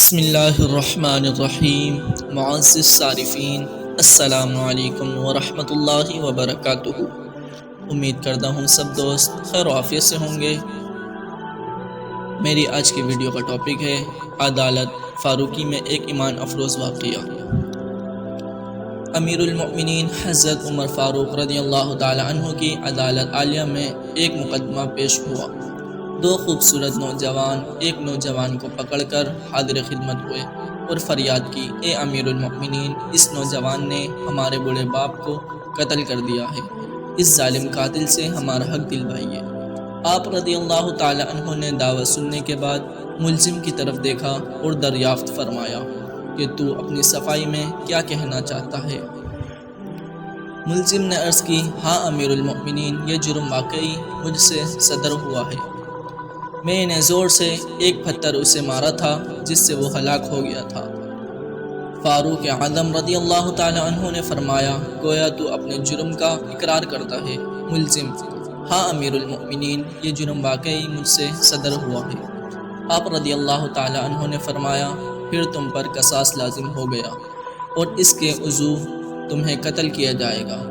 بسم اللہ الرحمن الرحیم۔ معزز صارفین، السلام علیکم ورحمۃ اللہ وبرکاتہ۔ امید کرتا ہوں سب دوست خیر و عافیت سے ہوں گے۔ میری آج کی ویڈیو کا ٹاپک ہے عدالت فاروقی میں ایک ایمان افروز واقعہ۔ امیر المؤمنین حضرت عمر فاروق رضی اللہ تعالی عنہ کی عدالت عالیہ میں ایک مقدمہ پیش ہوا۔ دو خوبصورت نوجوان ایک نوجوان کو پکڑ کر حاضر خدمت ہوئے اور فریاد کی، اے امیر المؤمنین، اس نوجوان نے ہمارے بڑے باپ کو قتل کر دیا ہے، اس ظالم قاتل سے ہمارا حق دلوائیے۔ آپ رضی اللہ تعالی عنہ نے دعوت سننے کے بعد ملزم کی طرف دیکھا اور دریافت فرمایا کہ تو اپنی صفائی میں کیا کہنا چاہتا ہے؟ ملزم نے عرض کی، ہاں امیر المؤمنین، یہ جرم واقعی مجھ سے صدر ہوا ہے۔ میں نے زور سے ایک پتھر اسے مارا تھا جس سے وہ ہلاک ہو گیا تھا۔ فاروق اعظم رضی اللہ تعالی عنہ نے فرمایا، گویا تو اپنے جرم کا اقرار کرتا ہے۔ ملزم، ہاں امیر المؤمنین، یہ جرم واقعی مجھ سے صدر ہوا ہے۔ آپ رضی اللہ تعالی عنہ نے فرمایا، پھر تم پر قصاص لازم ہو گیا اور اس کے عضو تمہیں قتل کیا جائے گا۔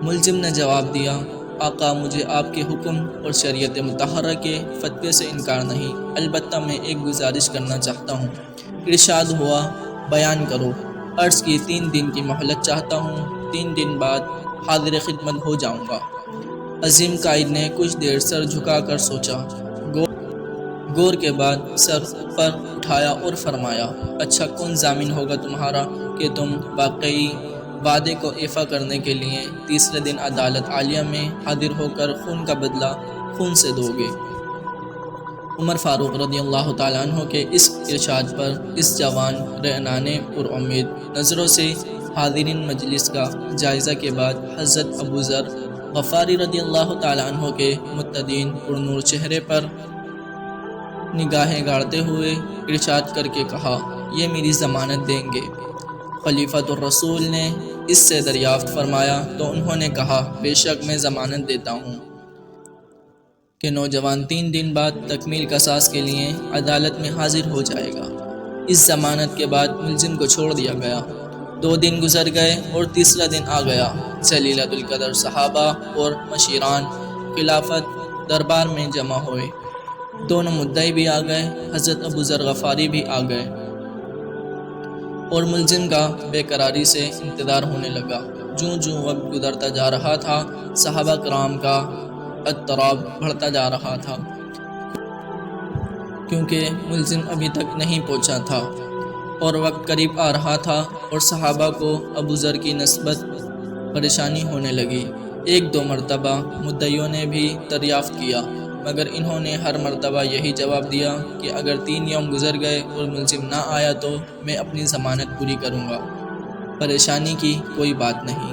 ملزم نے جواب دیا، آقا، مجھے آپ کے حکم اور شریعت مطہرہ کے فتوے سے انکار نہیں، البتہ میں ایک گزارش کرنا چاہتا ہوں۔ ارشاد ہوا، بیان کرو۔ عرض کی، 3 دن کی مہلت چاہتا ہوں، 3 دن بعد حاضر خدمت ہو جاؤں گا۔ عظیم قائد نے کچھ دیر سر جھکا کر سوچا، غور کے بعد سر پر اٹھایا اور فرمایا، اچھا، کون ضامن ہوگا تمہارا کہ تم واقعی وعدے کو ایفا کرنے کے لیے تیسرے دن عدالت عالیہ میں حاضر ہو کر خون کا بدلہ خون سے دو گے؟ عمر فاروق رضی اللہ تعالیٰ عنہ کے اس ارشاد پر اس جوان رعنا نے پر امید نظروں سے حاضرین مجلس کا جائزہ کے بعد حضرت ابو ذر غفاری رضی اللہ تعالیٰ عنہ کے متدین پر نور چہرے پر نگاہیں گاڑتے ہوئے ارشاد کر کے کہا، یہ میری ضمانت دیں گے؟ خلیفۃ الرسول نے اس سے دریافت فرمایا تو انہوں نے کہا، بے شک میں ضمانت دیتا ہوں کہ نوجوان 3 دن بعد تکمیل قصاص کے لیے عدالت میں حاضر ہو جائے گا۔ اس ضمانت کے بعد ملزم کو چھوڑ دیا گیا۔ 2 دن گزر گئے اور تیسرا دن آ گیا۔ جلیلۃ القدر صحابہ اور مشیران خلافت دربار میں جمع ہوئے۔ دونوں مدعی بھی آ گئے، حضرت ابو ذر غفاری بھی آ گئے اور ملزم کا بے قراری سے انتظار ہونے لگا۔ جوں وقت گزرتا جا رہا تھا، صحابہ کرام کا اضطراب بڑھتا جا رہا تھا، کیونکہ ملزم ابھی تک نہیں پہنچا تھا اور وقت قریب آ رہا تھا اور صحابہ کو ابو ذر کی نسبت پریشانی ہونے لگی۔ 1-2 مرتبہ مدعیوں نے بھی دریافت کیا، مگر انہوں نے ہر مرتبہ یہی جواب دیا کہ اگر 3 یوم گزر گئے اور ملزم نہ آیا تو میں اپنی ضمانت پوری کروں گا، پریشانی کی کوئی بات نہیں۔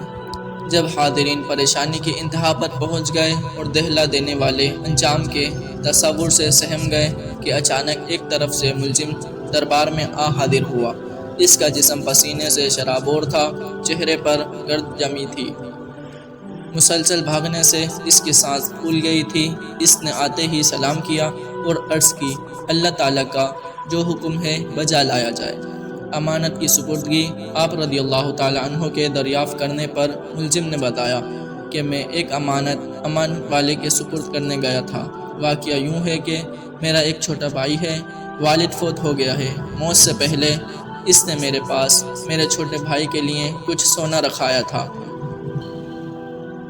جب حاضرین پریشانی کی انتہا پر پہنچ گئے اور دہلا دینے والے انجام کے تصور سے سہم گئے کہ اچانک ایک طرف سے ملزم دربار میں آ حاضر ہوا۔ اس کا جسم پسینے سے شرابور تھا، چہرے پر گرد جمی تھی، مسلسل بھاگنے سے اس کی سانس پھول گئی تھی۔ اس نے آتے ہی سلام کیا اور عرض کی، اللہ تعالیٰ کا جو حکم ہے بجا لایا جائے۔ امانت کی سپردگی۔ آپ رضی اللہ تعالیٰ عنہ کے دریافت کرنے پر ملزم نے بتایا کہ میں ایک امانت والے کے سپرد کرنے گیا تھا۔ واقعہ یوں ہے کہ میرا ایک چھوٹا بھائی ہے، والد فوت ہو گیا ہے۔ موت سے پہلے اس نے میرے پاس میرے چھوٹے بھائی کے لیے کچھ سونا رکھایا تھا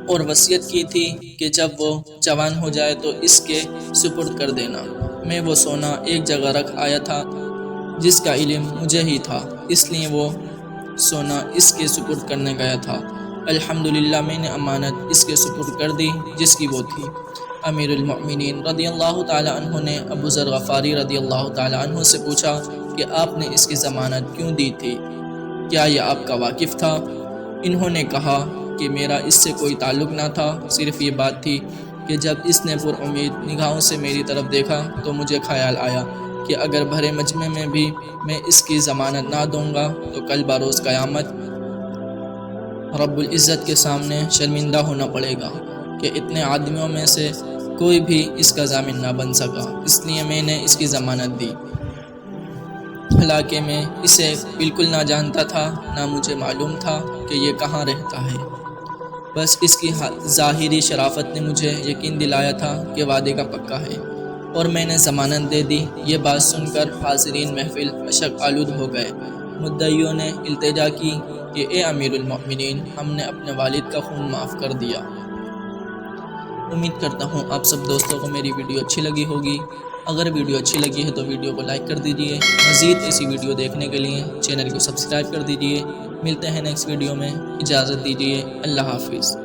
اور وصیت کی تھی کہ جب وہ جوان ہو جائے تو اس کے سپرد کر دینا۔ میں وہ سونا ایک جگہ رکھ آیا تھا جس کا علم مجھے ہی تھا، اس لیے وہ سونا اس کے سپرد کرنے گیا تھا۔ الحمدللہ میں نے امانت اس کے سپرد کر دی جس کی وہ تھی۔ امیر المؤمنین رضی اللہ تعالی عنہ نے ابو ذر غفاری رضی اللہ تعالی عنہ سے پوچھا کہ آپ نے اس کی ضمانت کیوں دی تھی؟ کیا یہ آپ کا واقف تھا؟ انہوں نے کہا کہ میرا اس سے کوئی تعلق نہ تھا، صرف یہ بات تھی کہ جب اس نے پر امید نگاہوں سے میری طرف دیکھا تو مجھے خیال آیا کہ اگر بھرے مجمع میں بھی میں اس کی ضمانت نہ دوں گا تو کل بروز قیامت رب العزت کے سامنے شرمندہ ہونا پڑے گا کہ اتنے آدمیوں میں سے کوئی بھی اس کا ضامن نہ بن سکا، اس لیے میں نے اس کی ضمانت دی۔ علاقے میں اسے بالکل نہ جانتا تھا، نہ مجھے معلوم تھا کہ یہ کہاں رہتا ہے۔ بس اس کی ظاہری شرافت نے مجھے یقین دلایا تھا کہ وعدے کا پکا ہے، اور میں نے ضمانت دے دی۔ یہ بات سن کر حاضرین محفل اشک آلود ہو گئے۔ مدعیوں نے التجا کی کہ اے امیر المؤمنین، ہم نے اپنے والد کا خون معاف کر دیا۔ امید کرتا ہوں آپ سب دوستوں کو میری ویڈیو اچھی لگی ہوگی۔ اگر ویڈیو اچھی لگی ہے تو ویڈیو کو لائک کر دیجیے۔ مزید ایسی ویڈیو دیکھنے کے لیے چینل کو سبسکرائب کر دیجیے۔ ملتے ہیں نیکسٹ ویڈیو میں، اجازت دیجیے، اللہ حافظ۔